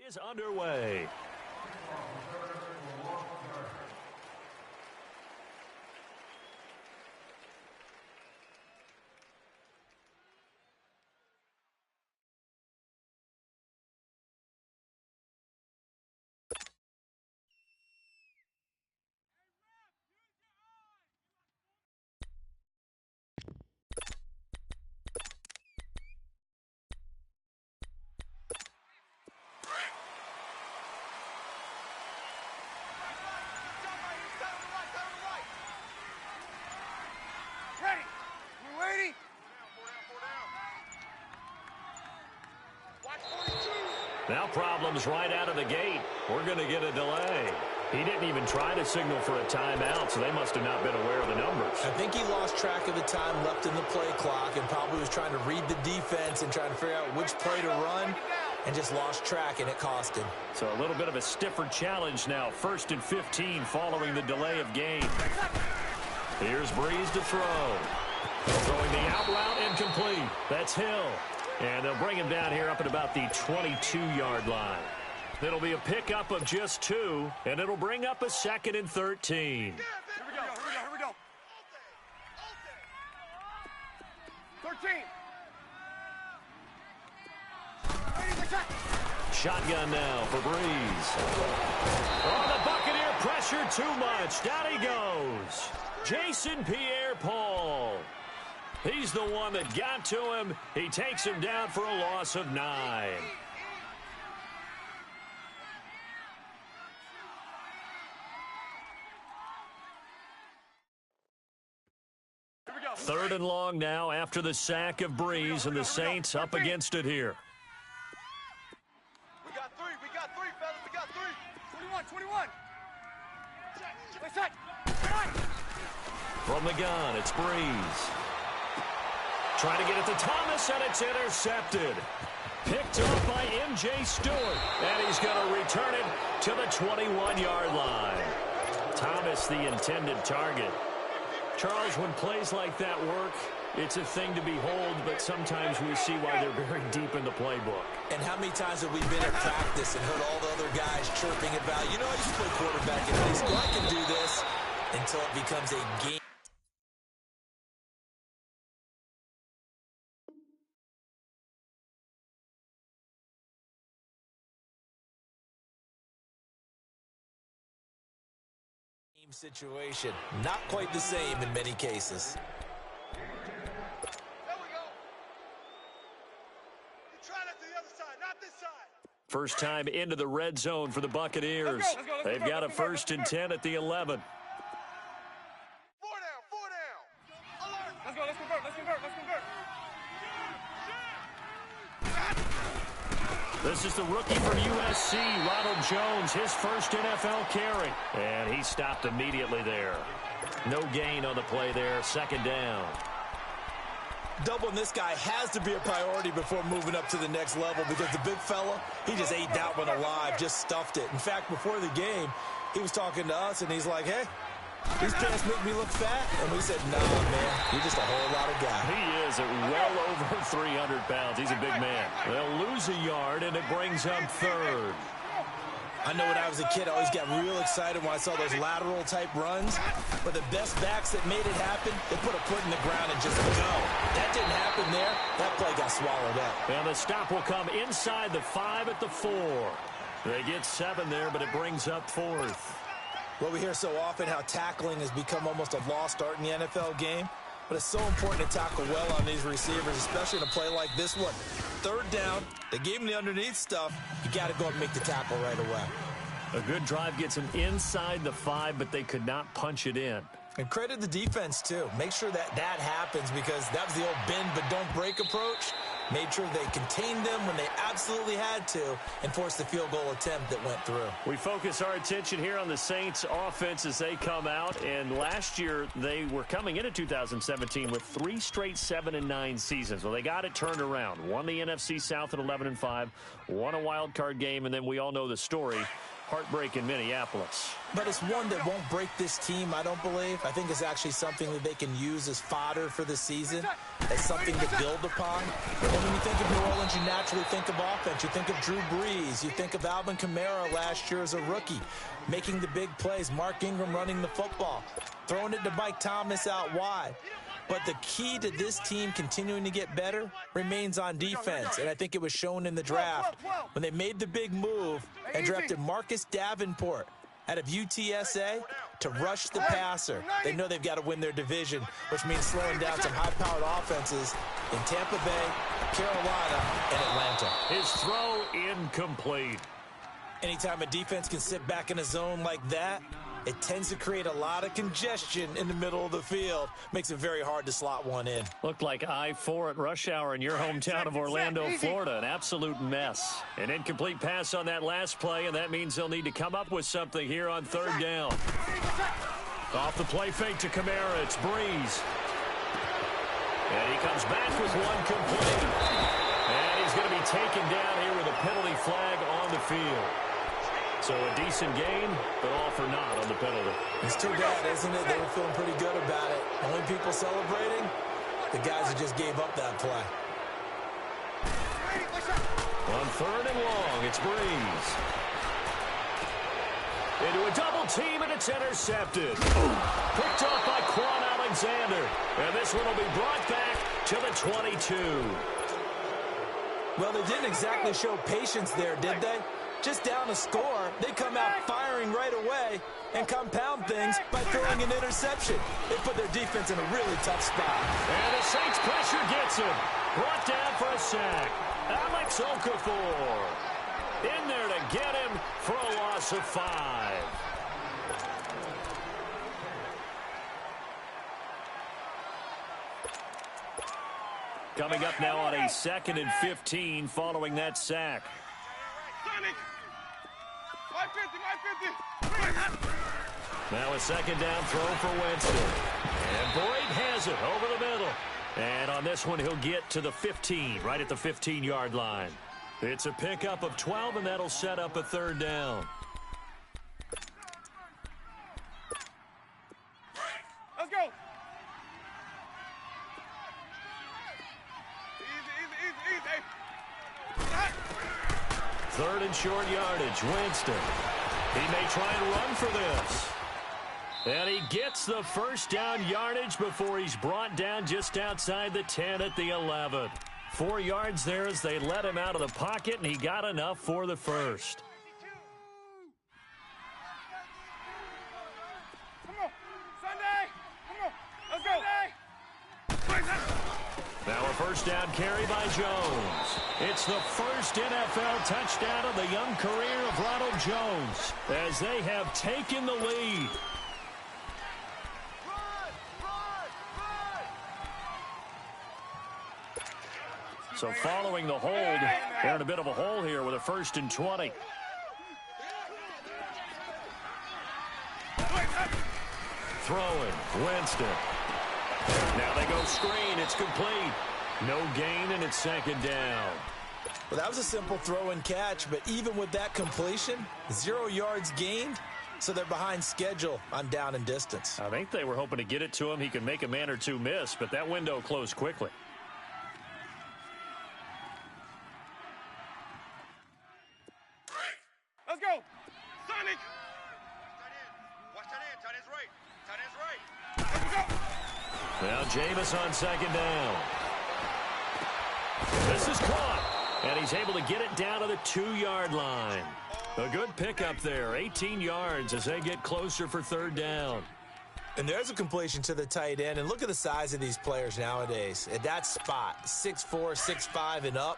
Is underway. Now problems right out of the gate. We're going to get a delay. He didn't even try to signal for a timeout, so they must have not been aware of the numbers. I think he lost track of the time left in the play clock and probably was trying to read the defense and trying to figure out which play to run and just lost track, and it cost him. So a little bit of a stiffer challenge now. 1st and 15 following the delay of game. Here's Breeze to throw. Throwing the out route incomplete. That's Hill. And they'll bring him down here up at about the 22-yard line. It'll be a pickup of just 2, and it'll bring up a 2nd and 13. Here we go. 13. Shotgun now for Breeze. Oh, the Buccaneer pressure too much. Down he goes. Jason Pierre-Paul. He's the one that got to him. He takes him down for a loss of 9. Third and long now after the sack of Breeze, and the Saints up against it here. We got three, fellas. We got 3. 21. From the gun, it's Breeze. Trying to get it to Thomas, and it's intercepted. Picked up by M.J. Stewart, and he's going to return it to the 21-yard line. Thomas, the intended target. Charles, when plays like that work, it's a thing to behold, but sometimes we see why they're very deep in the playbook. And how many times have we been at practice and heard all the other guys chirping about, you know, I used to play quarterback in high school. I can do this until it becomes a game situation. Not quite the same in many cases. There we go. You try that to the other side, not this side. First time into the red zone for the Buccaneers. Let's go. They've got a 1st and 10 at the 11. 4 down. Alert. Let's convert. This is the rookie from USC, Ronald Jones, his first NFL carry. And he stopped immediately there. No gain on the play there, 2nd down. Doubling this guy has to be a priority before moving up to the next level because the big fella, he just ate that one alive, just stuffed it. In fact, before the game, he was talking to us, and he's like, hey, these pants make me look fat. And we said, nah, man, you're just a whole lot of guy. He is at well over 300 pounds. He's a big man. They'll lose a yard, and it brings up 3rd. I know when I was a kid, I always got real excited when I saw those lateral-type runs. But the best backs that made it happen, they put a foot in the ground and just go. That didn't happen there. That play got swallowed up. And the stop will come inside the 5 at the 4. They get 7 there, but it brings up 4th. Well, we hear so often how tackling has become almost a lost art in the NFL game. But it's so important to tackle well on these receivers, especially in a play like this one. 3rd down, they gave him the underneath stuff. You got to go and make the tackle right away. A good drive gets him inside the 5, but they could not punch it in. And credit the defense, too. Make sure that happens because that was the old bend but don't break approach. Made sure they contained them when they absolutely had to and forced the field goal attempt that went through. We focus our attention here on the Saints offense as they come out. And last year, they were coming into 2017 with 3 straight 7-9 seasons. Well, they got it turned around. Won the NFC South at 11-5, won a wild card game, and then we all know the story. heartbreak in Minneapolis. But it's one that won't break this team, I don't believe. I think it's actually something that they can use as fodder for the season, as something to build upon. And when you think of New Orleans, you naturally think of offense. You think of Drew Brees. You think of Alvin Kamara last year as a rookie, making the big plays. Mark Ingram running the football, throwing it to Mike Thomas out wide. But the key to this team continuing to get better remains on defense, and I think it was shown in the draft when they made the big move and drafted Marcus Davenport out of UTSA to rush the passer. They know they've got to win their division, which means slowing down some high-powered offenses in Tampa Bay, Carolina, and Atlanta. His throw incomplete. Anytime a defense can sit back in a zone like that, it tends to create a lot of congestion in the middle of the field. Makes it very hard to slot one in. Looked like I-4 at rush hour in your hometown of Orlando, Florida. An absolute mess. An incomplete pass on that last play, and that means they'll need to come up with something here on third down. Off the play fake to Kamara, it's Brees. And he comes back with one complete. And he's going to be taken down here with a penalty flag on the field. So a decent game, but all for naught on the penalty. It's too bad, isn't it? They were feeling pretty good about it. Only people celebrating, the guys who just gave up that play. On third and long, it's Brees. Into a double team, and it's intercepted. Picked off by Quan Alexander. And this one will be brought back to the 22. Well, they didn't exactly show patience there, did they? Just down a score, they come out firing right away and compound things by throwing an interception. They put their defense in a really tough spot. And the Saints pressure gets him. Brought down for a sack. Alex Okafor in there to get him for a loss of 5. Coming up now on a 2nd and 15 following that sack. Now a second down throw for Winston. And Boyd has it over the middle. And on this one, he'll get to the 15, right at the 15-yard line. It's a pickup of 12, and that'll set up a third down. Let's go. Easy. Third and short yardage, Winston. He may try and run for this. And he gets the first down yardage before he's brought down just outside the 10 at the 11. 4 yards there as they let him out of the pocket, and he got enough for the first. Come on, Sunday. Come on, let's go. Now a first down carry by Jones. It's the first NFL touchdown of the young career of Ronald Jones as they have taken the lead. So following the hold, they're in a bit of a hole here with a 1st and 20. Throwing, Winston. Now they go screen. It's complete. No gain, and it's 2nd down. Well, that was a simple throw and catch, but even with that completion, 0 yards gained, so they're behind schedule on down and distance. I think they were hoping to get it to him. He could make a man or two miss, but that window closed quickly. Let's go. Sonic. Watch tight end. Tight end's right. Tight end's right. Now Jameis on 2nd down. This is caught, and he's able to get it down to the 2-yard line. A good pickup there, 18 yards as they get closer for 3rd down. And there's a completion to the tight end, and look at the size of these players nowadays. At that spot, 6'4", 6'5", and up.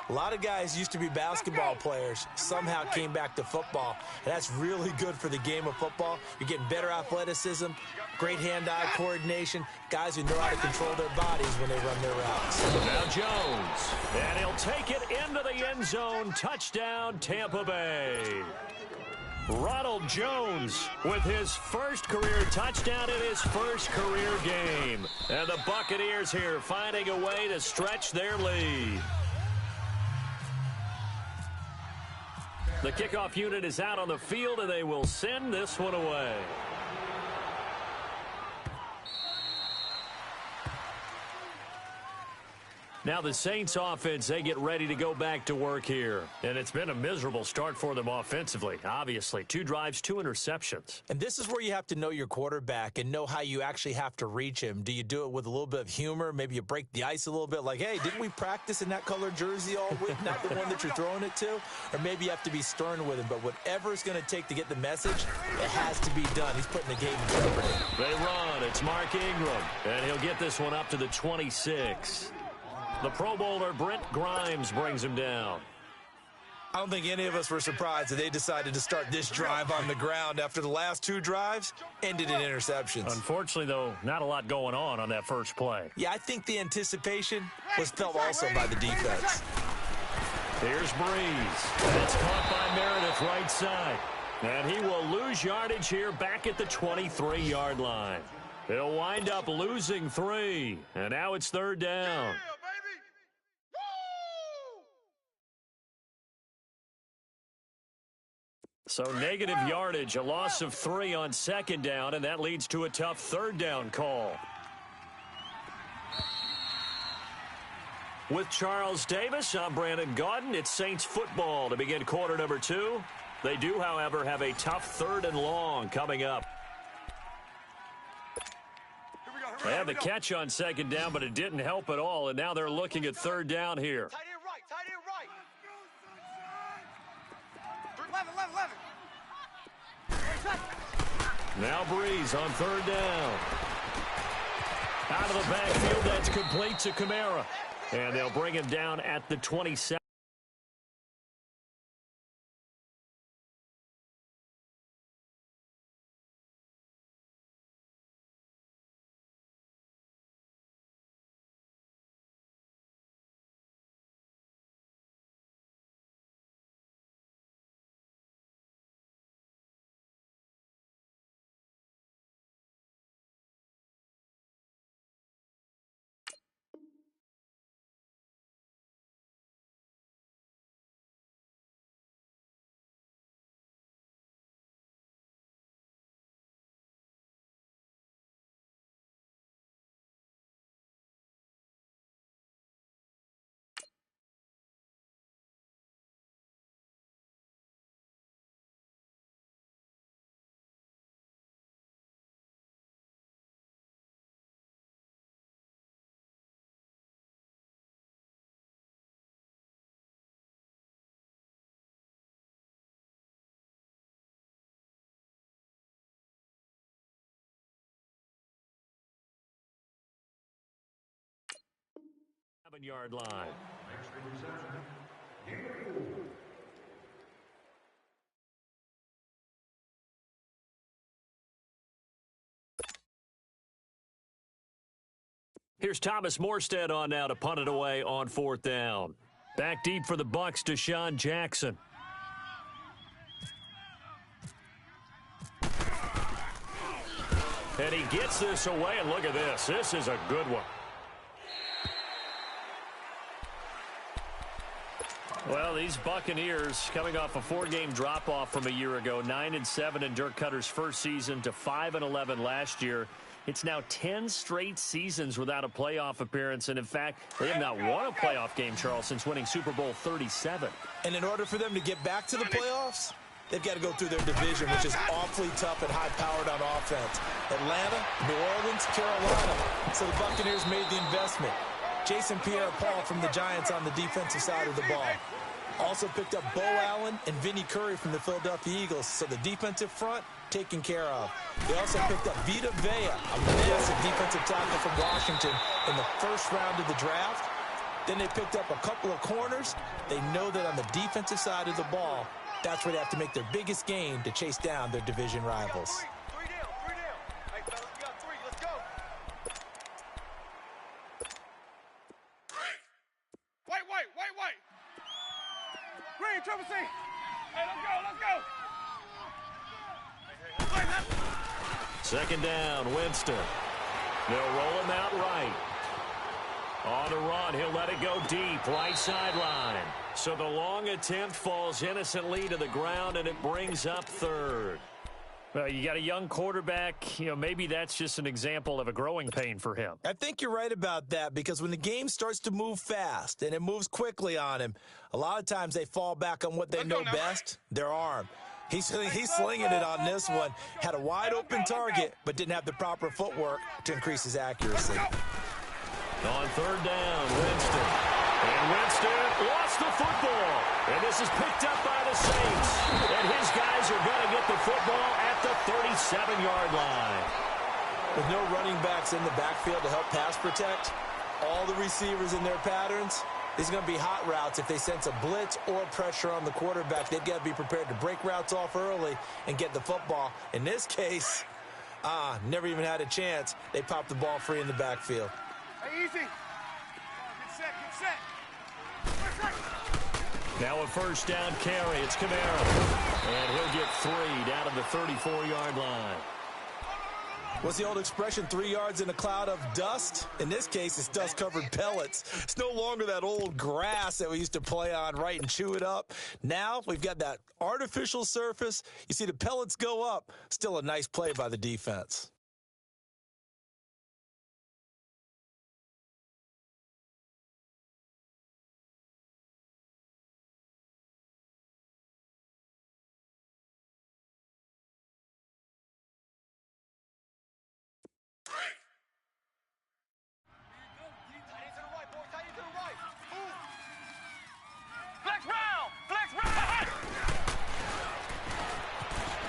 A lot of guys used to be basketball players, somehow came back to football, and that's really good for the game of football. You're getting better athleticism, great hand-eye coordination, guys who know how to control their bodies when they run their routes. Now Jones, and he'll take it into the end zone. Touchdown, Tampa Bay. Ronald Jones with his first career touchdown in his first career game. And the Buccaneers here finding a way to stretch their lead. The kickoff unit is out on the field, and they will send this one away. Now the Saints offense, they get ready to go back to work here. And it's been a miserable start for them offensively, obviously. 2 drives, 2 interceptions. And this is where you have to know your quarterback and know how you actually have to reach him. Do you do it with a little bit of humor? Maybe you break the ice a little bit like, hey, didn't we practice in that colored jersey all week, not the one that you're throwing it to? Or maybe you have to be stern with him. But whatever it's going to take to get the message, it has to be done. He's putting the game in jeopardy. They run. It's Mark Ingram. And he'll get this one up to the 26. The Pro Bowler, Brent Grimes, brings him down. I don't think any of us were surprised that they decided to start this drive on the ground after the last 2 drives ended in interceptions. Unfortunately, though, not a lot going on that first play. Yeah, I think the anticipation was felt also by the defense. Here's Breeze. And it's caught by Meredith right side. And he will lose yardage here back at the 23-yard line. He'll wind up losing 3. And now it's 3rd down. So negative yardage, a loss of 3 on 2nd down, and that leads to a tough 3rd down call. With Charles Davis, I'm Brandon Gaudin. It's Saints football to begin quarter number 2. They do, however, have a tough 3rd and long coming up. They had the catch on 2nd down, but it didn't help at all, and now they're looking at 3rd down here. Tight end right, tight end right. 11. Now Breeze on 3rd down. Out of the backfield, that's complete to Kamara. And they'll bring him down at the 27. Yard line. Here's Thomas Morstead on now to punt it away on 4th down. Back deep for the Bucs, Deshaun Jackson. And he gets this away, and look at this. This is a good one. Well, these Buccaneers coming off a 4-game drop-off from a year ago, 9-7 in Dirk Cutter's first season to 5-11 last year. It's now 10 straight seasons without a playoff appearance, and in fact, they have not won a playoff game, Charles, since winning Super Bowl 37. And in order for them to get back to the playoffs, they've got to go through their division, which is awfully tough and high-powered on offense. Atlanta, New Orleans, Carolina. So the Buccaneers made the investment. Jason Pierre-Paul from the Giants on the defensive side of the ball. Also picked up Bo Allen and Vinny Curry from the Philadelphia Eagles. So the defensive front taken care of. They also picked up Vita Vea, a massive defensive tackle from Washington in the first round of the draft. Then they picked up a couple of corners. They know that on the defensive side of the ball, that's where they have to make their biggest game to chase down their division rivals. Three down. Hey, fellas, we got 3. Let's go. Wait. Green, triple C. Hey, let's go. 2nd down, Winston. They'll roll him out right. On the run, he'll let it go deep, right sideline. So the long attempt falls innocently to the ground, and it brings up third. Well, you got a young quarterback. You know, maybe that's just an example of a growing pain for him. I think you're right about that, because when the game starts to move fast and it moves quickly on him, a lot of times they fall back on what they know best, their arm. He's slinging it on this one. Had a wide open target, but didn't have the proper footwork to increase his accuracy. On third down, Winston. And Winston lost the football. And this is picked up by the Saints. And his guys are going to get the football at the 37-yard line. With no running backs in the backfield to help pass protect, all the receivers in their patterns, these are going to be hot routes. If they sense a blitz or pressure on the quarterback, they've got to be prepared to break routes off early and get the football. In this case, never even had a chance. They popped the ball free in the backfield. Hey, easy. Get set. Now a first down carry. It's Kamara. And he'll get 3 down to the 34-yard line. What's the old expression, 3 yards in a cloud of dust? In this case, it's dust-covered pellets. It's no longer that old grass that we used to play on, right, and chew it up. Now we've got that artificial surface. You see the pellets go up. Still a nice play by the defense.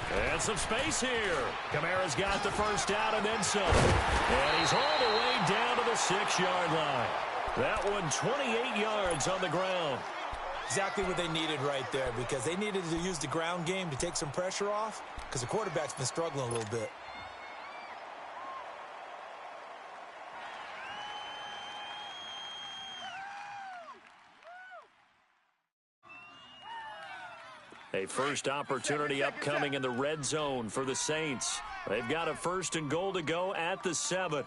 And some space here. Kamara's got the first down and then some. And he's all the way down to the 6-yard line. That one 28 yards on the ground. Exactly what they needed right there, because they needed to use the ground game to take some pressure off, because the quarterback's been struggling a little bit. A first opportunity upcoming in the red zone for the Saints. They've got a 1st and goal to go at the 7.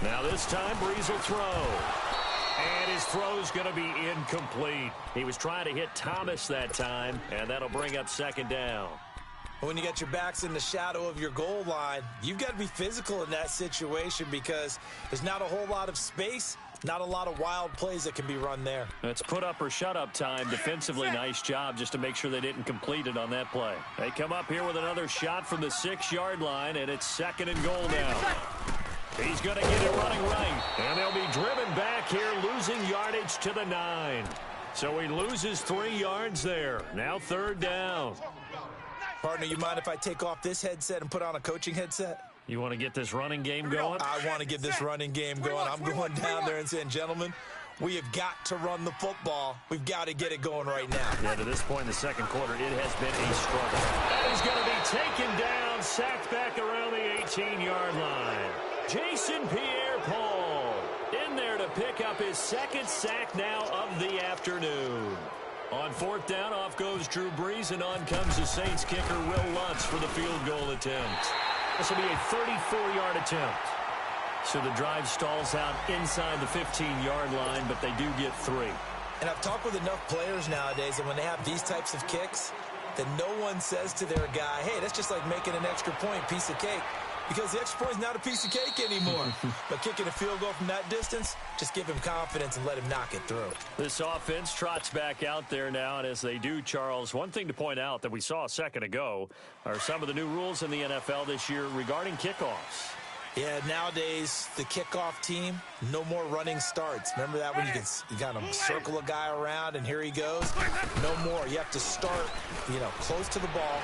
Now this time, Breeze will throw. And his throw's going to be incomplete. He was trying to hit Thomas that time, and that'll bring up 2nd down. When you get your backs in the shadow of your goal line, you've got to be physical in that situation, because there's not a whole lot of space, not a lot of wild plays that can be run there. It's put up or shut up time. Defensively, nice job just to make sure they didn't complete it on that play. They come up here with another shot from the 6-yard line, and it's 2nd and goal now. He's going to get it running right, and they'll be driven back here, losing yardage to the 9. So he loses 3 yards there. Now 3rd down. Partner, you mind if I take off this headset and put on a coaching headset? You want to get this running game going? I want to get this running game going. I'm going down there and saying, gentlemen, we have got to run the football. We've got to get it going right now. Yeah, to this point in the 2nd quarter, it has been a struggle. And he's going to be taken down, sacked back around the 18-yard line. Jason Pierre-Paul in there to pick up his 2nd sack now of the afternoon. On 4th down, off goes Drew Brees, and on comes the Saints kicker, Will Lutz, for the field goal attempt. This will be a 34-yard attempt. So the drive stalls out inside the 15-yard line, but they do get 3. And I've talked with enough players nowadays, and when they have these types of kicks, that no one says to their guy, hey, that's just like making an extra point, piece of cake. Because the extra point is not a piece of cake anymore. But kicking a field goal from that distance, just give him confidence and let him knock it through. This offense trots back out there now, and as they do, Charles, one thing to point out that we saw a second ago are some of the new rules in the NFL this year regarding kickoffs. Yeah, nowadays, the kickoff team, no more running starts. Remember that when you kind of circle a guy around and here he goes? No more. You have to start, close to the ball.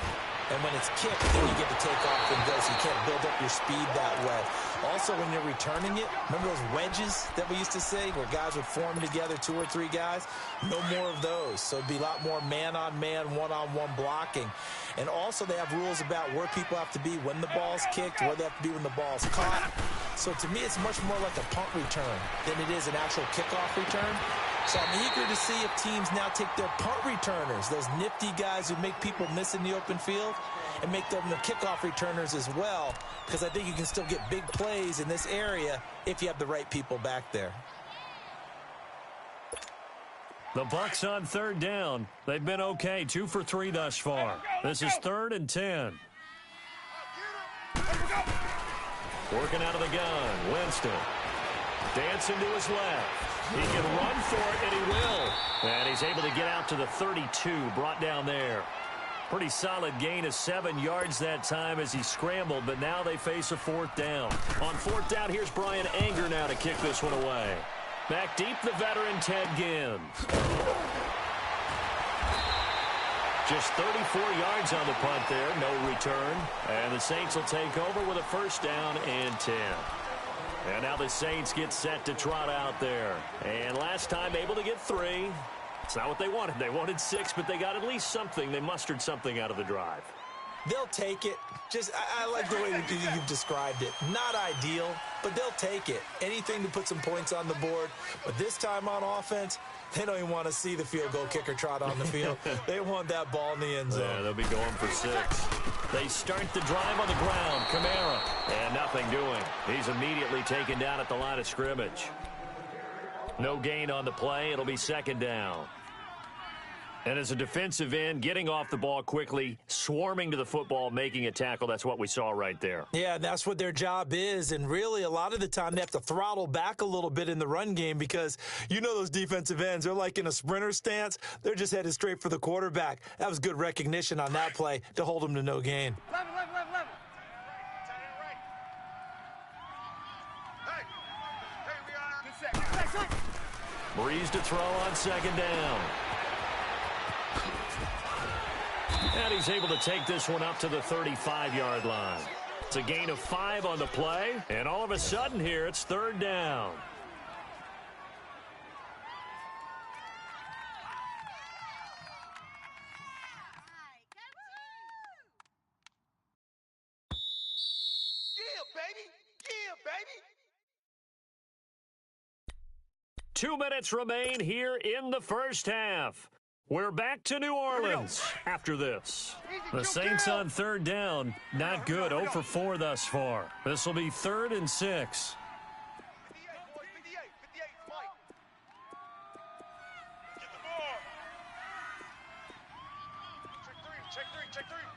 And when it's kicked, then you get to take off and go, so you can't build up your speed that way. Also, when you're returning it, remember those wedges that we used to say where guys would form together, 2 or 3 guys? No more of those. So it'd be a lot more man-on-man, one-on-one blocking. And also they have rules about where people have to be when the ball's kicked, where they have to be when the ball's caught. So to me, it's much more like a punt return than it is an actual kickoff return. So I'm eager to see if teams now take their punt returners, those nifty guys who make people miss in the open field, and make them the kickoff returners as well, because I think you can still get big plays in this area if you have the right people back there. The Bucs on third down. They've been okay, 2 for 3 thus far. This is 3rd and 10. Working out of the gun, Winston. Dancing to his left. He can run for it, and he will. And he's able to get out to the 32, brought down there. Pretty solid gain of 7 yards that time as he scrambled, but now they face a 4th down. On 4th down, here's Brian Anger now to kick this one away. Back deep, the veteran Ted Ginn. Just 34 yards on the punt there, no return. And the Saints will take over with a 1st down and 10. And now the Saints get set to trot out there. And last time able to get 3. It's not what they wanted. They wanted 6, but they got at least something. They mustered something out of the drive. They'll take it. I like the way you've described it. Not ideal, but they'll take it. Anything to put some points on the board. But this time on offense, they don't even want to see the field goal kicker trot on the field. They want that ball in the end zone. Yeah, they'll be going for 6. They start the drive on the ground. Kamara, and nothing doing. He's immediately taken down at the line of scrimmage. No gain on the play. It'll be 2nd down. And as a defensive end, getting off the ball quickly, swarming to the football, making a tackle, that's what we saw right there. Yeah, that's what their job is. And really, a lot of the time, they have to throttle back a little bit in the run game because you know those defensive ends, they're like in a sprinter stance. They're just headed straight for the quarterback. That was good recognition on that play to hold them to no gain. 11. Breeze to throw on 2nd down. And he's able to take this one up to the 35-yard line. It's a gain of 5 on the play, and all of a sudden here it's 3rd down. Yeah, baby. Yeah, baby. 2 minutes remain here in the 1st half. We're back to New Orleans after this. The Saints on 3rd down. Not good. 0 for 4 thus far. This will be 3rd and 6. 58, boys. 58, Mike. Get the ball. Check three.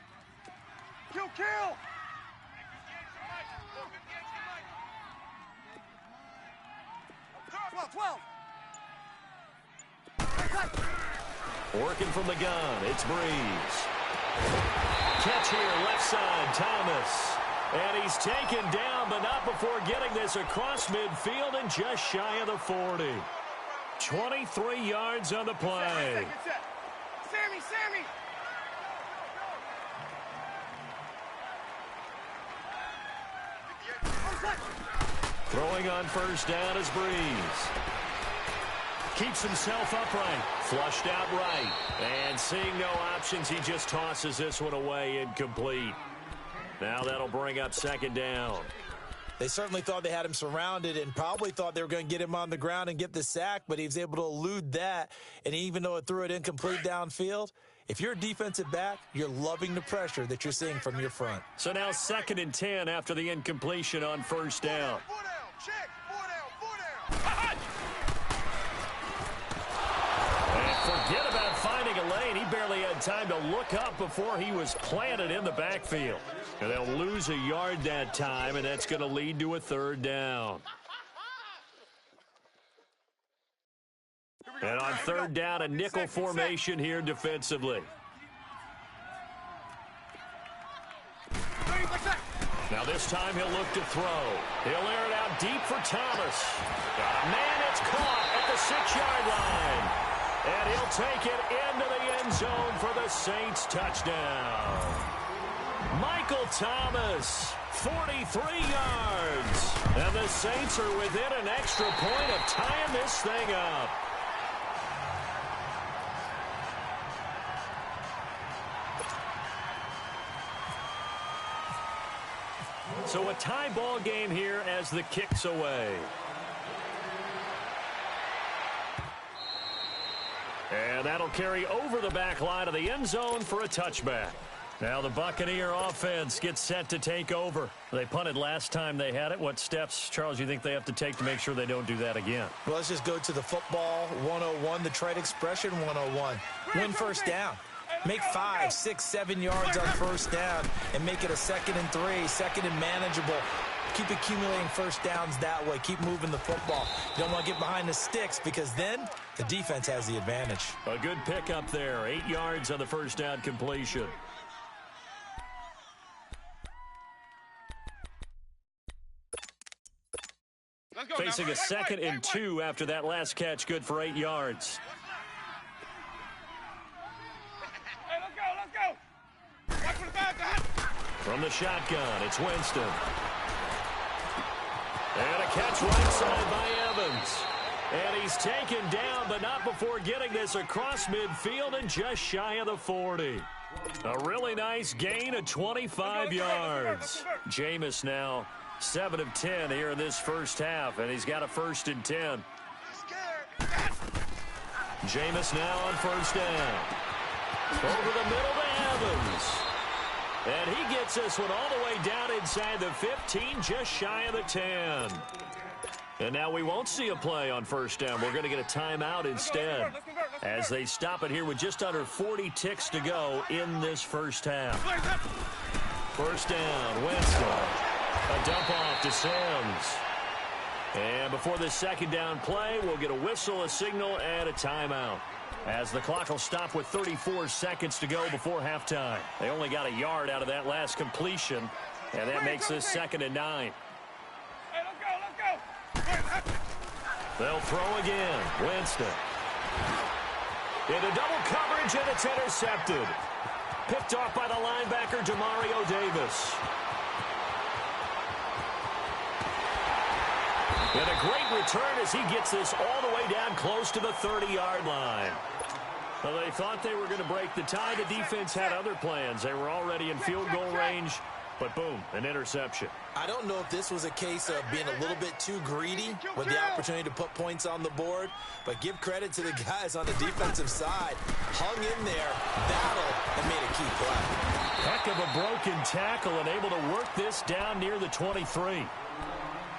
Kill. 12. Working from the gun, it's Breeze. Catch here, left side, Thomas. And he's taken down, but not before getting this across midfield and just shy of the 40. 23 yards on the play. Sammy. Throwing on 1st down is Breeze. Keeps himself upright. Flushed out right. And seeing no options, he just tosses this one away incomplete. Now that'll bring up 2nd down. They certainly thought they had him surrounded and probably thought they were going to get him on the ground and get the sack, but he was able to elude that. And even though it threw it incomplete downfield, if you're a defensive back, you're loving the pressure that you're seeing from your front. So now 2nd and 10 after the incompletion on 1st down. 4 down. Check. 4 down. And forget about finding a lane. He barely had time to look up before he was planted in the backfield. And they'll lose a yard that time, and that's going to lead to a 3rd down. And on 3rd down, a nickel formation here defensively. Now this time he'll look to throw. He'll air it out deep for Thomas. Man, it's caught at the 6-yard line. And he'll take it into the end zone for the Saints touchdown. Michael Thomas, 43 yards. And the Saints are within an extra point of tying this thing up. So a tie ball game here as the kick's away. And that'll carry over the back line of the end zone for a touchback. Now the Buccaneer offense gets set to take over. They punted last time they had it. What steps, Charles, you think they have to take to make sure they don't do that again? Well, let's just go to the football 101, the trade expression 101. Win first down. Make 5, 6, 7 yards on first down and make it a 2nd and 3, 2nd and manageable. Keep accumulating first downs that way. Keep moving the football. You don't want to get behind the sticks because then the defense has the advantage. A good pickup there. 8 yards on the first down completion. Facing a 2nd and 2 after that last catch, good for 8 yards. Hey, let's go. Watch for the back. From the shotgun, it's Winston. And a catch right side by Evans. And he's taken down, but not before getting this across midfield and just shy of the 40. A really nice gain of 25 yards. Jameis now 7 of 10 here in this first half, and he's got a 1st and 10. Jameis now on first down. Over the middle to Evans. And he gets this one all the way down inside the 15, just shy of the 10. And now we won't see a play on first down. We're going to get a timeout instead as they stop it here with just under 40 ticks to go in this first half. First down, Winston. A dump off to Sims. And before this 2nd down play, we'll get a whistle, a signal, and a timeout. As the clock will stop with 34 seconds to go before halftime. They only got a yard out of that last completion, and that makes this 2nd and 9. Hey, let's go. They'll throw again. Winston. Into double coverage, and it's intercepted. Picked off by the linebacker, Demario Davis. And a great return as he gets this all the way down close to the 30-yard line. Well, they thought they were going to break the tie. The defense had other plans. They were already in field goal range, but boom, an interception. I don't know if this was a case of being a little bit too greedy with the opportunity to put points on the board, but give credit to the guys on the defensive side. Hung in there, battled, and made a key play. Heck of a broken tackle and able to work this down near the 23.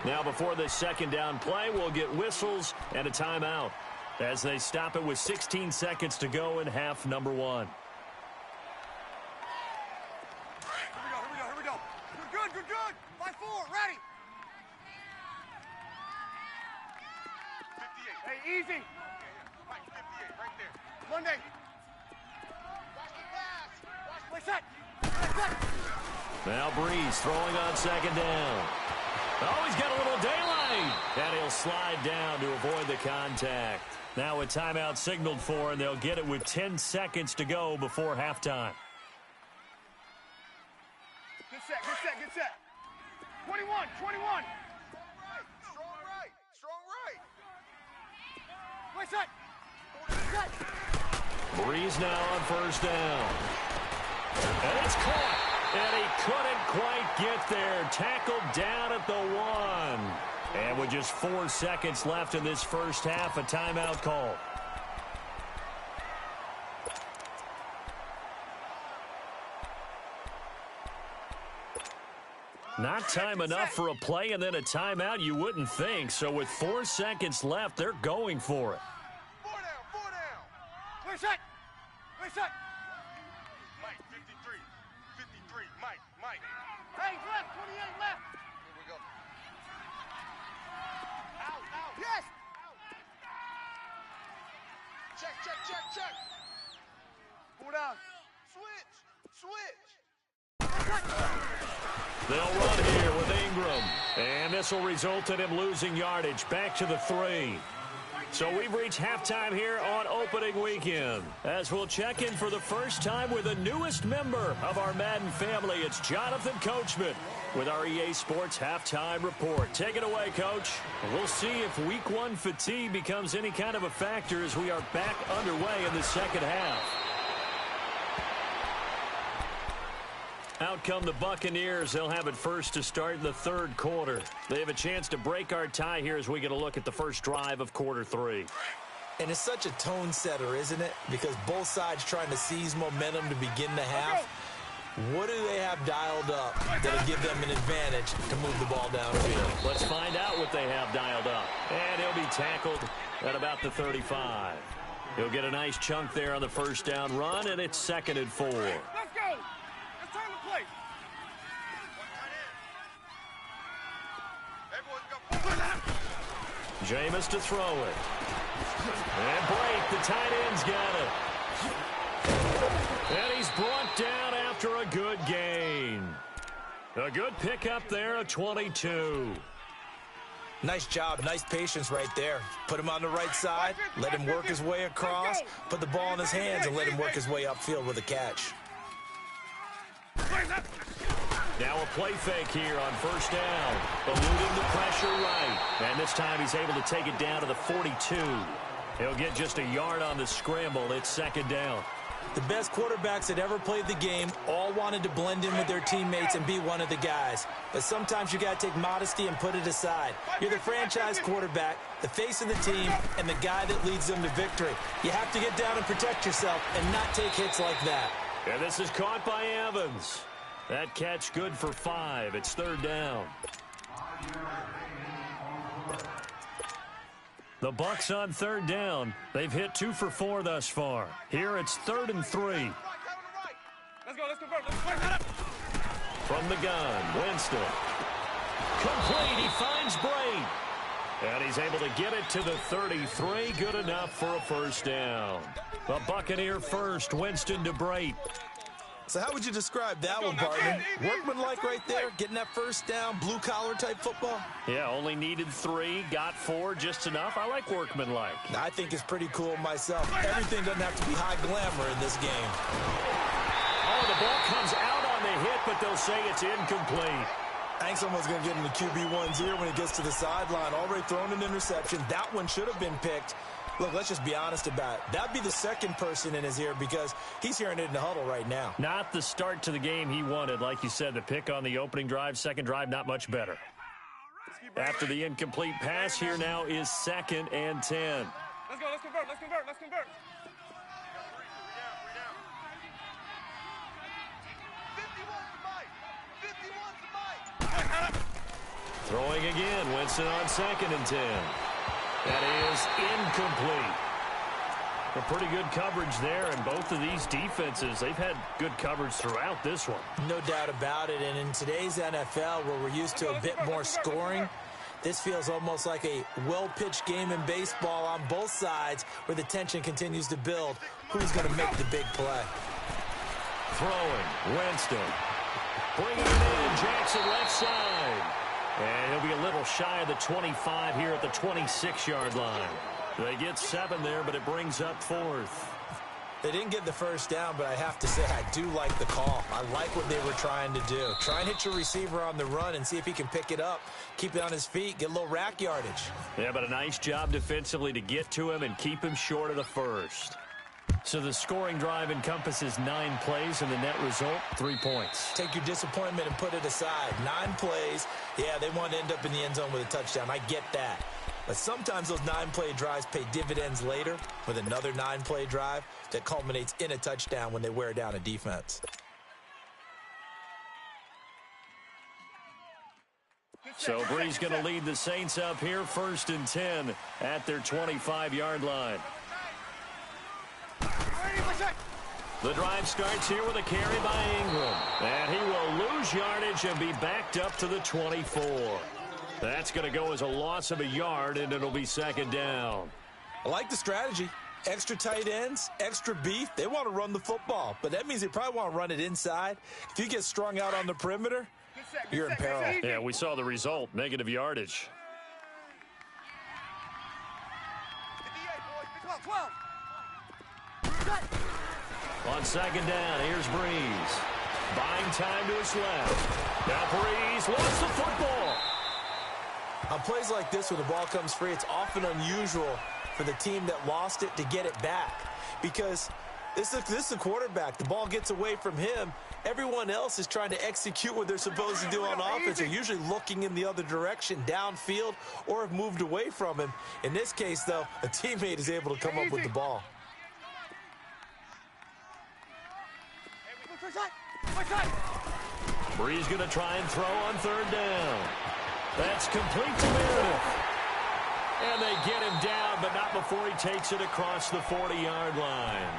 Now before this 2nd down play, we'll get whistles and a timeout as they stop it with 16 seconds to go in half number 1. Here we go. Good. 5-4, ready. 58. Hey, easy. Mike, 58, right there. Monday. Watch the pass. Play set. Now Breeze throwing on 2nd down. Oh, he's got a little daylight. And he'll slide down to avoid the contact. Now a timeout signaled for, and they'll get it with 10 seconds to go before halftime. Good set. 21. Strong right. Play set. Breeze now on first down. And it's caught. And he couldn't quite get there. Tackled down at the 1. And with just 4 seconds left in this first half, a timeout call. Not time enough for a play and then a timeout, you wouldn't think. So with 4 seconds left, they're going for it. 4 down. Play set. Mike, 53. Mike. Hey, left. 28 left. Here we go. Out. Yes. Check. 4 down. Switch. They'll run here with Ingram. And this will result in him losing yardage back to the 3. So we've reached halftime here on opening weekend. As we'll check in for the first time with the newest member of our Madden family, it's Jonathan Coachman with our EA Sports Halftime Report. Take it away, Coach. We'll see if Week 1 fatigue becomes any kind of a factor as we are back underway in the second half. Out come the Buccaneers. They'll have it first to start in the 3rd quarter. They have a chance to break our tie here as we get a look at the first drive of quarter 3. And it's such a tone setter, isn't it? Because both sides trying to seize momentum to begin the half. What do they have dialed up that'll give them an advantage to move the ball downfield? Let's find out what they have dialed up. And he'll be tackled at about the 35. He'll get a nice chunk there on the first down run, and it's 2nd and 4. Let's go. It's time to play. Jameis to throw it. And break. The tight end's got it. And he's brought down after a good gain. A good pickup there, a 22. Nice job, nice patience right there. Put him on the right side, let him work his way across, put the ball in his hands, and let him work his way upfield with a catch. Now a play fake here on first down. Eluding the pressure right. And this time he's able to take it down to the 42. He'll get just a yard on the scramble. It's 2nd down. The best quarterbacks that ever played the game all wanted to blend in with their teammates and be one of the guys. But sometimes you got to take modesty and put it aside. You're the franchise quarterback, the face of the team, and the guy that leads them to victory. You have to get down and protect yourself and not take hits like that. And this is caught by Evans. That catch good for 5. It's 3rd down. The Bucs on 3rd down. They've hit 2 for 4 thus far. Here it's 3rd and 3. Let's go. Let's convert. Let's convert. From the gun, Winston. Complete. He finds Braid. And he's able to get it to the 33. Good enough for a first down. The Buccaneer first. Winston to Braid. So how would you describe that one, partner? Workmanlike right there, getting that first down, blue-collar type football? Yeah, only needed 3, got 4, just enough. I like workmanlike. I think it's pretty cool myself. Everything doesn't have to be high glamour in this game. Oh, the ball comes out on the hit, but they'll say it's incomplete. I think someone's going to get in the QB1's ear when he gets to the sideline. Already thrown an interception. That one should have been picked. Look, let's just be honest about it. That'd be the second person in his ear because he's hearing it in the huddle right now. Not the start to the game he wanted. Like you said, the pick on the opening drive, second drive, not much better. After the incomplete pass, here now is 2nd and 10. Let's go. Let's convert. Let's convert. Let's convert. 51's the mic. 51's the mic. Throwing again, Winston on 2nd and 10. That is incomplete. A pretty good coverage there, and both of these defenses, they've had good coverage throughout this one. No doubt about it, and in today's NFL, where we're used to a bit more scoring, this feels almost like a well-pitched game in baseball on both sides where the tension continues to build. Who's going to make the big play? Throwing, Winston. Bringing it in, Jackson left side. And he'll be a little shy of the 25 here at the 26-yard line. They get 7 there, but it brings up 4th. They didn't get the first down, but I have to say I do like the call. I like what they were trying to do. Try and hit your receiver on the run and see if he can pick it up, keep it on his feet, get a little rack yardage. Yeah, but a nice job defensively to get to him and keep him short of the first. So the scoring drive encompasses 9 plays, and the net result, 3 points. Take your disappointment and put it aside. 9 plays. Yeah, they want to end up in the end zone with a touchdown. I get that. But sometimes those 9-play drives pay dividends later with another 9-play drive that culminates in a touchdown when they wear down a defense. So Bree's going to lead the Saints up here, 1st and 10 at their 25-yard line. The drive starts here with a carry by Ingram. And he will lose yardage and be backed up to the 24. That's going to go as a loss of a yard, and it'll be 2nd down. I like the strategy. Extra tight ends, extra beef. They want to run the football, but that means they probably want to run it inside. If you get strung out on the perimeter, you're in peril. Yeah, we saw the result, negative yardage. 12. On 2nd down, here's Breeze. Buying time to his left. Now Breeze wants the football. On plays like this, when the ball comes free, it's often unusual for the team that lost it to get it back. Because this is a quarterback. The ball gets away from him. Everyone else is trying to execute what they're supposed to do on offense. They're usually looking in the other direction, downfield, or have moved away from him. In this case, though, a teammate is able to come up with the ball. Brees going to try and throw on third down. That's complete to Meredith. And they get him down, but not before he takes it across the 40-yard line.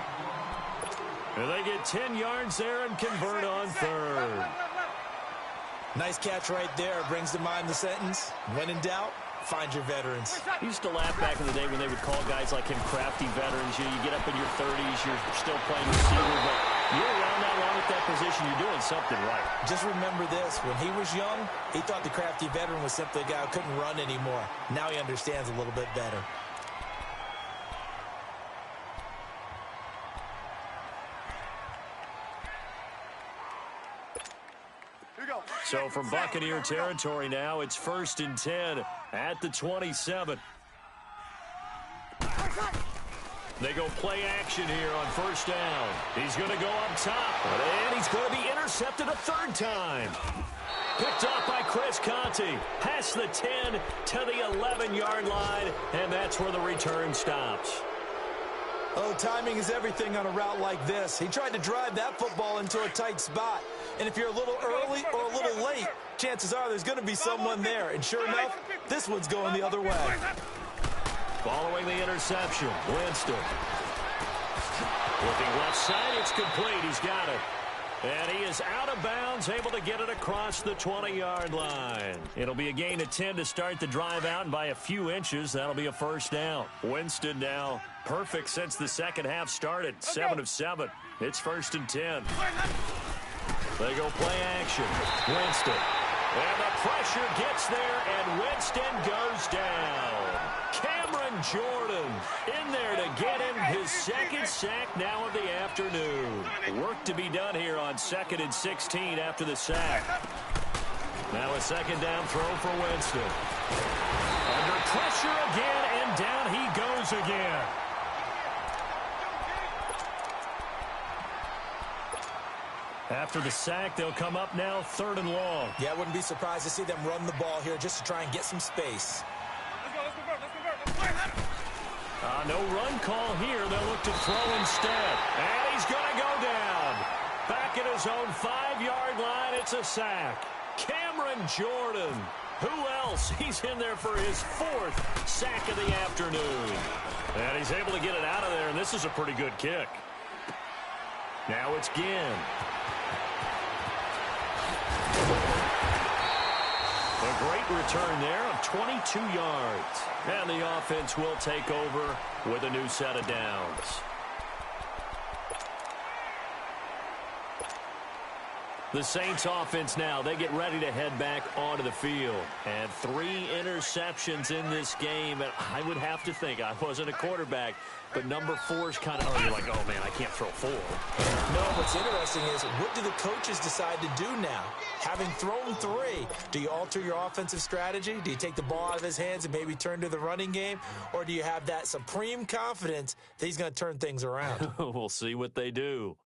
And they get 10 yards there and convert on third. Nice catch right there. Brings to mind the sentence, when in doubt, find your veterans. I used to laugh back in the day when they would call guys like him crafty veterans. You get up in your 30s, you're still playing receiver, but you're around that long at that position, you're doing something right. Just remember this. When he was young, he thought the crafty veteran was simply a guy who couldn't run anymore. Now he understands a little bit better. So from Buccaneer territory now, it's 1st and 10 at the 27. They go play action here on 1st down. He's going to go up top, and he's going to be intercepted a third time. Picked off by Chris Conte. Past the 10 to the 11-yard line, and that's where the return stops. Oh, timing is everything on a route like this. He tried to drive that football into a tight spot. And if you're a little early or a little late, chances are there's going to be someone there. And sure enough, this one's going the other way. Following the interception, Winston. Looking left side, it's complete. He's got it. And he is out of bounds, able to get it across the 20-yard line. It'll be a gain of 10 to start the drive out, and by a few inches, that'll be a 1st down. Winston now perfect since the second half started. 7 of 7. It's 1st and 10. They go play action. Winston. And the pressure gets there, and Winston goes down. Cameron Jordan in there to get him his second sack now of the afternoon. Work to be done here on 2nd and 16 after the sack. Now a 2nd down throw for Winston. Under pressure again, and down he goes again. After the sack, they'll come up now 3rd and long. Yeah, I wouldn't be surprised to see them run the ball here just to try and get some space. No run call here. They'll look to throw instead. And he's going to go down. Back at his own 5-yard line, it's a sack. Cameron Jordan. Who else? He's in there for his 4th sack of the afternoon. And he's able to get it out of there, and this is a pretty good kick. Now it's Ginn. A great return there of 22 yards. And the offense will take over with a new set of downs. The Saints offense now, they get ready to head back onto the field. And 3 interceptions in this game. And I would have to think, I wasn't a quarterback, but number 4 is kind of, you're like, oh man, I can't throw 4. No, what's interesting is, what do the coaches decide to do now? Having thrown 3, do you alter your offensive strategy? Do you take the ball out of his hands and maybe turn to the running game? Or do you have that supreme confidence that he's going to turn things around? We'll see what they do.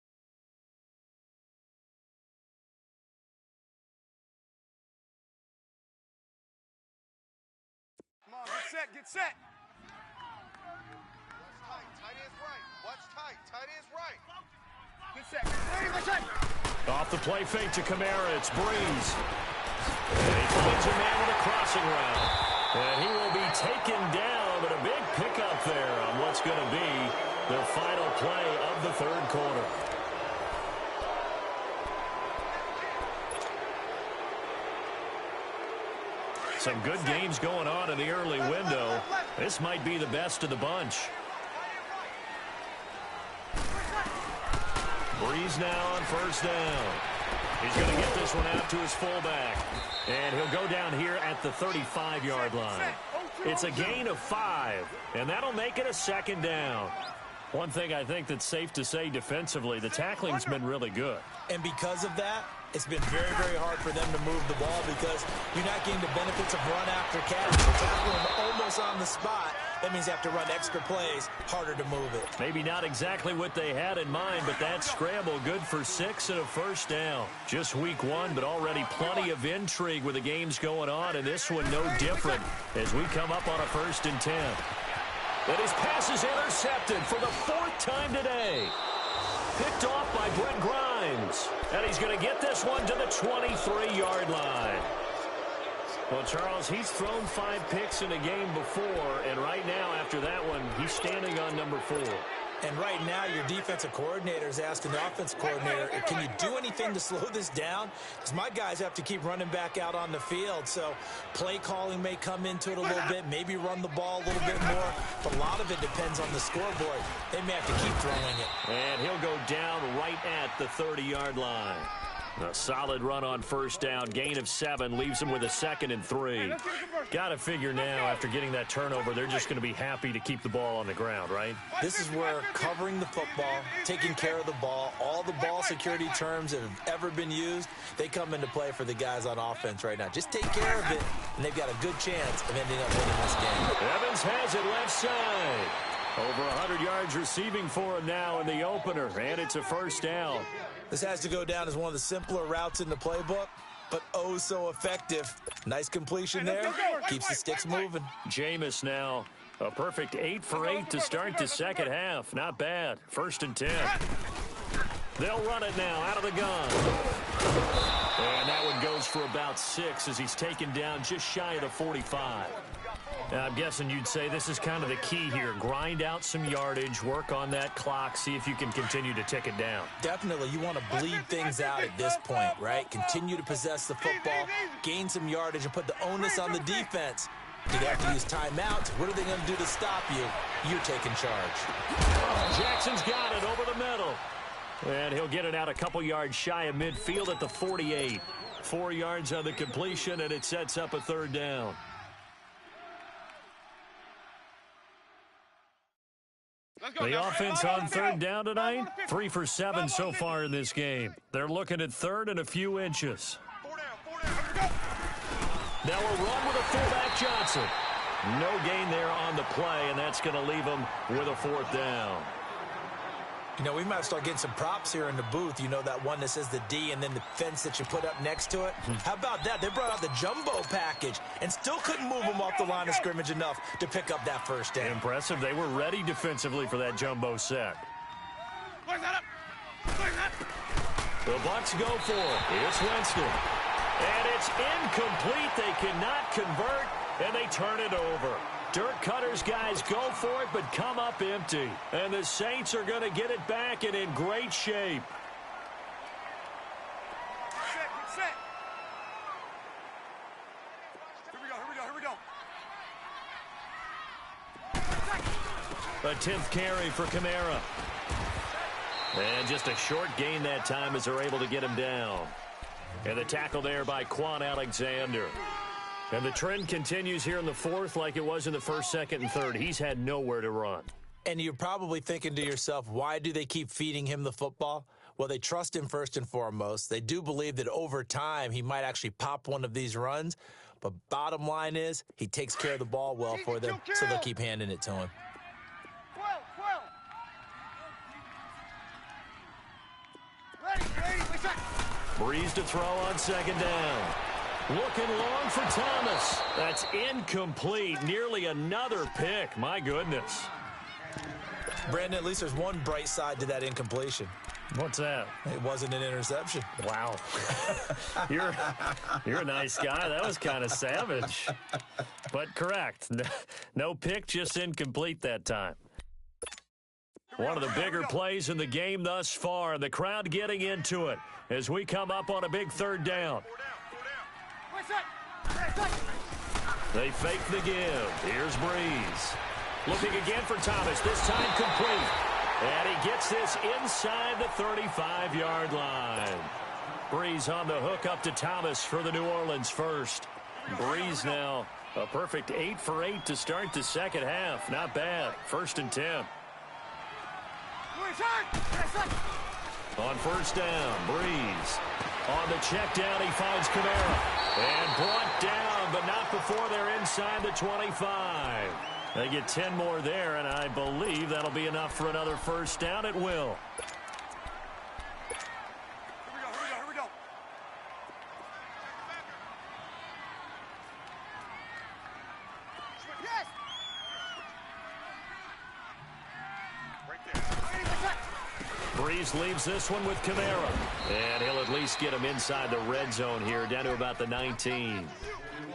Come on, get set, get set. Tight end's right. Watch tight. Tight end's right. Get set. Get set. Off the play fake to Kamara, it's Brees. And he finds a man with a crossing route. And he will be taken down, but a big pickup there on what's going to be the final play of the 3rd quarter. Some good games going on in the early window. This might be the best of the bunch. Brees now on 1st down. He's going to get this one out to his fullback. And he'll go down here at the 35-yard line. It's a gain of 5, and that'll make it a 2nd down. One thing I think that's safe to say defensively, the tackling's been really good. And because of that, it's been very, very hard for them to move the ball because you're not getting the benefits of run after catch. You're tackling them almost on the spot. That means you have to run extra plays, harder to move it. Maybe not exactly what they had in mind, but that scramble good for 6 and a 1st down. Just week 1, but already plenty of intrigue with the games going on, and this one no different as we come up on a 1st and 10. And his pass is intercepted for the 4th time today. Picked off by Brent Grimes. And he's going to get this one to the 23-yard line. Well, Charles, he's thrown 5 picks in a game before, and right now, after that one, he's standing on number 4. And right now, your defensive coordinator is asking the offensive coordinator, can you do anything to slow this down? Because my guys have to keep running back out on the field. So play calling may come into it a little bit, maybe run the ball a little bit more. But a lot of it depends on the scoreboard. They may have to keep throwing it. And he'll go down right at the 30-yard line. A solid run on first down. Gain of 7 leaves him with a 2nd and 3. Got to figure now, after getting that turnover, they're just going to be happy to keep the ball on the ground, right? This is where covering the football, taking care of the ball, all the ball security terms that have ever been used, they come into play for the guys on offense right now. Just take care of it, and they've got a good chance of ending up winning this game. Evans has it left side. Over 100 yards receiving for him now in the opener, and it's a first down. This has to go down as one of the simpler routes in the playbook, but oh so effective. Nice completion there. Keeps the sticks moving. Jameis now, a perfect 8 for 8 to start the second half. Not bad. 1st and 10. They'll run it now out of the gun. And that one goes for about 6 as he's taken down just shy of the 45. I'm guessing you'd say this is kind of the key here. Grind out some yardage, work on that clock, see if you can continue to tick it down. Definitely. You want to bleed things out at this point, right? Continue to possess the football, gain some yardage, and put the onus on the defense. Do they have to use timeouts? What are they going to do to stop you? You're taking charge. Jackson's got it over the middle. And he'll get it out a couple yards shy of midfield at the 48. 4 yards on the completion, and it sets up a 3rd down. The offense on 3rd down tonight, 3 for 7 so far in this game. They're looking at 3rd and a few inches. Now a run with a fullback Johnson. No gain there on the play, and that's going to leave him with a 4th down. You know, we might start getting some props here in the booth. You know, that one that says the D and then the fence that you put up next to it? How about that? They brought out the jumbo package and still couldn't move them off the line of scrimmage enough to pick up that first down. Impressive. They were ready defensively for that jumbo set. The Bucs go for it. It's Winston. And it's incomplete. They cannot convert, and they turn it over. Dirk Cutter's guys go for it, but come up empty. And the Saints are going to get it back and in great shape. Set. Here we go. A 10th carry for Kamara. And just a short gain that time as they're able to get him down. And the tackle there by Quan Alexander. And the trend continues here in the 4th like it was in the 1st, 2nd, and 3rd. He's had nowhere to run. And you're probably thinking to yourself, why do they keep feeding him the football? Well, they trust him first and foremost. They do believe that over time he might actually pop one of these runs. But bottom line is he takes care of the ball well for them, so they'll keep handing it to him. Breeze to throw on 2nd down. Looking long for Thomas. That's incomplete. Nearly another pick. My goodness. Brandon, at least there's one bright side to that incompletion. What's that? It wasn't an interception. Wow. You're a nice guy. That was kind of savage. But correct. No pick, just incomplete that time. One of the bigger plays in the game thus far. The crowd getting into it as we come up on a big 3rd down. They fake the give. Here's Breeze. Looking again for Thomas. This time complete. And he gets this inside the 35-yard line. Breeze on the hook up to Thomas for the New Orleans first. Breeze now a perfect 8 for 8 to start the second half. Not bad. 1st and 10. On 1st down, Breeze. On the check down, he finds Kamara. And brought down, but not before they're inside the 25. They get 10 more there, and I believe that'll be enough for another 1st down. It will. Here we go. Yes! Breeze leaves this one with Kamara. And he'll at least get him inside the red zone here, down to about the 19.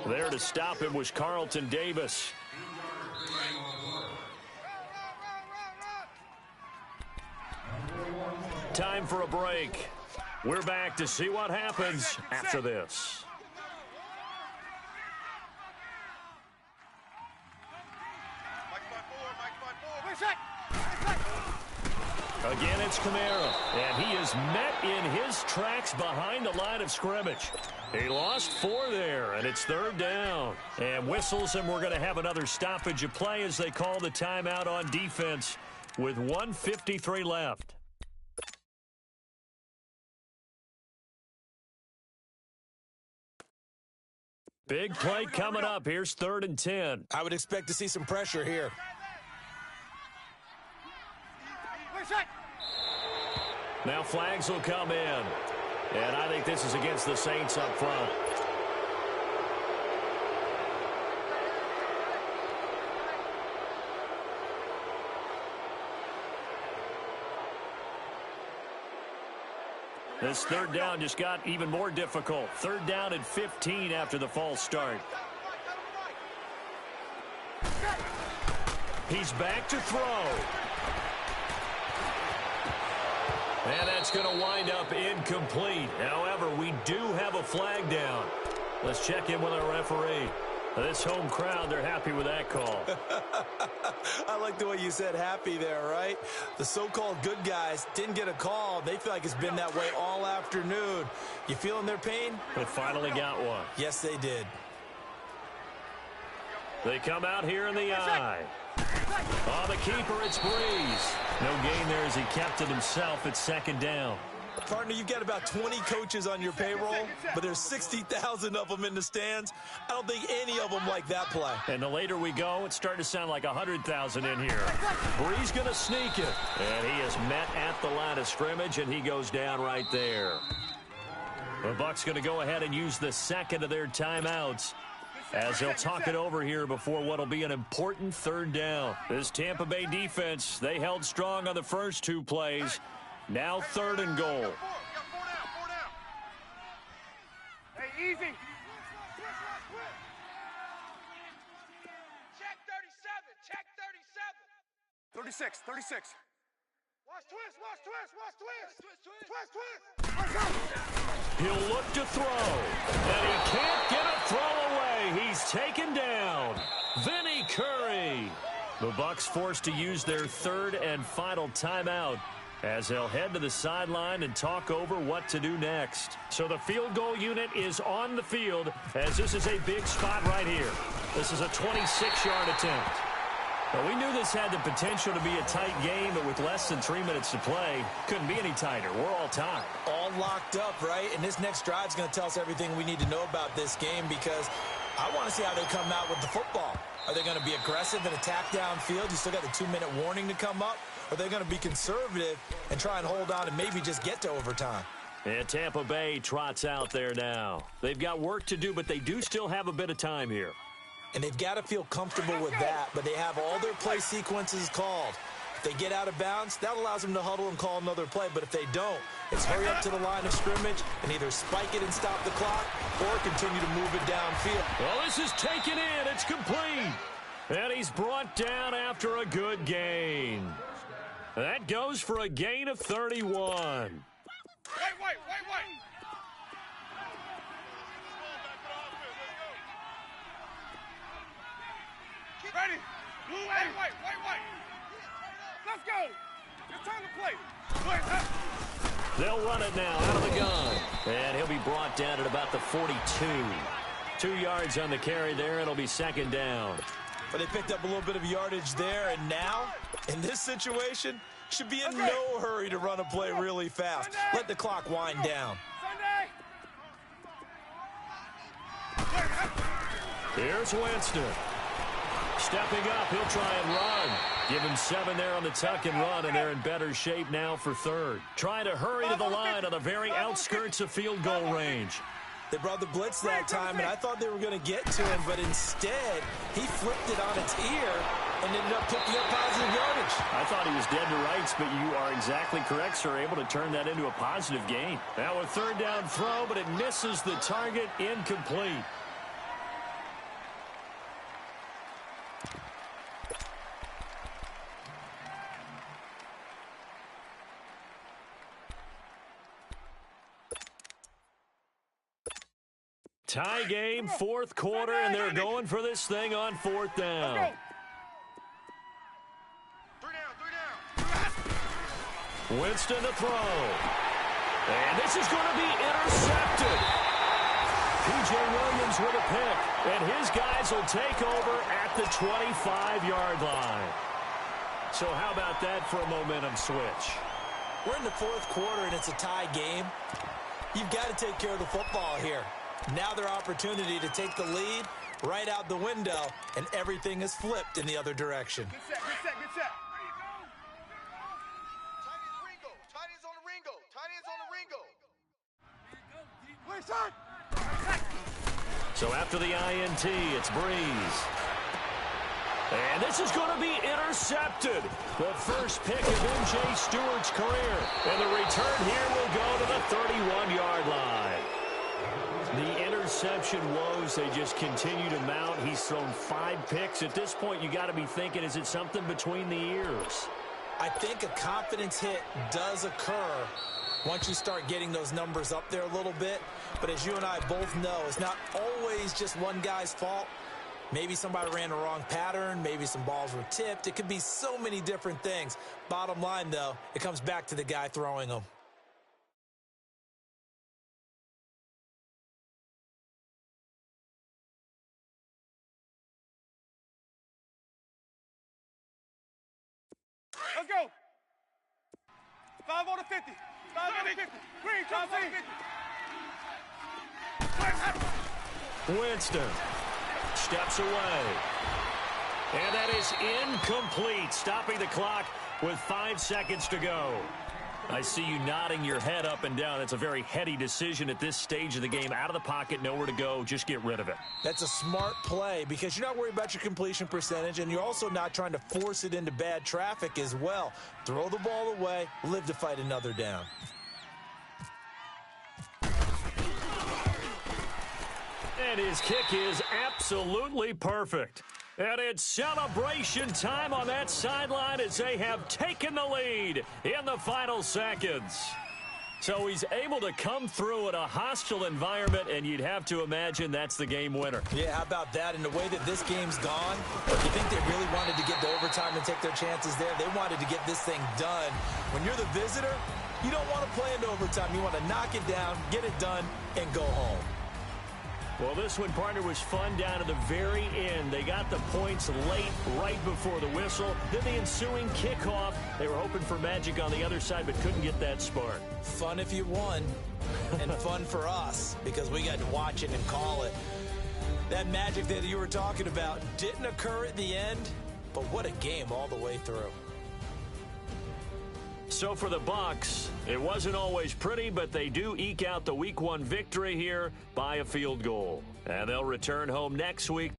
There to stop him was Carlton Davis. Time for a break. We're back to see what happens after this. Again, it's Kamara, and he is met in his tracks behind the line of scrimmage. He lost 4 there, and it's 3rd down. And whistles, and we're going to have another stoppage of play as they call the timeout on defense with 1:53 left. Big play coming up. Here's 3rd and 10. I would expect to see some pressure here. Now flags will come in. And I think this is against the Saints up front. This 3rd down just got even more difficult. 3rd down and 15 after the false start. He's back to throw. And that's going to wind up incomplete. However, we do have a flag down. Let's check in with our referee. This home crowd, they're happy with that call. I like the way you said happy there, right? The so-called good guys didn't get a call. They feel like it's been that way all afternoon. You feeling their pain? They finally got one. Yes, they did. They come out here in the eye. Oh, the keeper, it's Breeze. No gain there as he kept it himself. It's 2nd down. Partner, you've got about 20 coaches on your payroll, but there's 60,000 of them in the stands. I don't think any of them like that play. And the later we go, it's starting to sound like 100,000 in here. Breeze going to sneak it. And he is met at the line of scrimmage, and he goes down right there. The Bucs going to go ahead and use the 2nd of their timeouts as they'll talk it over here before what will be an important 3rd down. This Tampa Bay defense, they held strong on the first 2 plays. Now 3rd and goal. Hey, easy. Check 37. Check 37. 36. Watch twist. He'll look to throw, and he can't get a throw away. He's taken down. Vinny Curry. The Bucs forced to use their 3rd and final timeout as they'll head to the sideline and talk over what to do next. So the field goal unit is on the field as this is a big spot right here. This is a 26-yard attempt. Now, we knew this had the potential to be a tight game, but with less than 3 minutes to play, couldn't be any tighter. We're all tied. All locked up, right? And this next drive is going to tell us everything we need to know about this game because I want to see how they come out with the football. Are they going to be aggressive and attack downfield? You still got the 2-minute warning to come up. Or are they going to be conservative and try and hold on and maybe just get to overtime? And Tampa Bay trots out there now. They've got work to do, but they do still have a bit of time here. And they've got to feel comfortable with that, but they have all their play sequences called. If they get out of bounds, that allows them to huddle and call another play. But if they don't, it's hurry up to the line of scrimmage and either spike it and stop the clock or continue to move it downfield. Well, this is taken in. It's complete. And he's brought down after a good gain. That goes for a gain of 31. Wait. Ready? Wait. Let's go. It's time to play. They'll run it now out of the gun. And he'll be brought down at about the 42. 2 yards on the carry there. It'll be 2nd down. But they picked up a little bit of yardage there, and now, in this situation, should be in no hurry to run a play really fast. Let the clock wind down. Here's Winston. Stepping up, he'll try and run. Give him 7 there on the tuck and run, and they're in better shape now for 3rd. Trying to hurry to the line on the very outskirts of field goal range. They brought the blitz that time, and I thought they were going to get to him, but instead, he flipped it on its ear and ended up picking up positive yardage. I thought he was dead to rights, but you are exactly correct, sir. Able to turn that into a positive gain. Now a third down throw, but it misses the target. Incomplete. Tie game, fourth quarter, and they're going for this thing on fourth down. Three down. Winston to throw. And this is going to be intercepted. P.J. Williams with a pick, and his guys will take over at the 25-yard line. So how about that for a momentum switch? We're in the fourth quarter, and it's a tie game. You've got to take care of the football here. Now their opportunity to take the lead right out the window, and everything is flipped in the other direction. Good set, good set, good set. Tight ends Ringo. Tight ends on the Ringo. Tight ends on the Ringo. Play side. So after the INT, it's Breeze. And this is going to be intercepted. The first pick of M.J. Stewart's career. And the return here will go to the 31-yard line. The interception woes, they just continue to mount. He's thrown 5 picks. At this point, you got to be thinking, is it something between the ears? I think a confidence hit does occur once you start getting those numbers up there a little bit. But as you and I both know, it's not always just one guy's fault. Maybe somebody ran the wrong pattern. Maybe some balls were tipped. It could be so many different things. Bottom line, though, it comes back to the guy throwing them. Let's go. 5 on the 50. 5 on the 50. Green, 5 on the 50. Winston steps away. And that is incomplete, stopping the clock with 5 seconds to go. I see you nodding your head up and down. That's a very heady decision at this stage of the game. Out of the pocket, nowhere to go. Just get rid of it. That's a smart play because you're not worried about your completion percentage, and you're also not trying to force it into bad traffic as well. Throw the ball away, live to fight another down. And his kick is absolutely perfect. And it's celebration time on that sideline as they have taken the lead in the final seconds. So he's able to come through in a hostile environment, and you'd have to imagine that's the game winner. Yeah, how about that? In the way that this game's gone, you think they really wanted to get to overtime and take their chances there? They wanted to get this thing done. When you're the visitor, you don't want to play into overtime. You want to knock it down, get it done, and go home. Well, this one, partner, was fun down to the very end. They got the points late, right before the whistle. Then the ensuing kickoff. They were hoping for magic on the other side, but couldn't get that spark. Fun if you won, and fun for us because we got to watch it and call it. That magic that you were talking about didn't occur at the end, but what a game all the way through. So for the Bucs, it wasn't always pretty, but they do eke out the Week 1 victory here by a field goal. And they'll return home next week.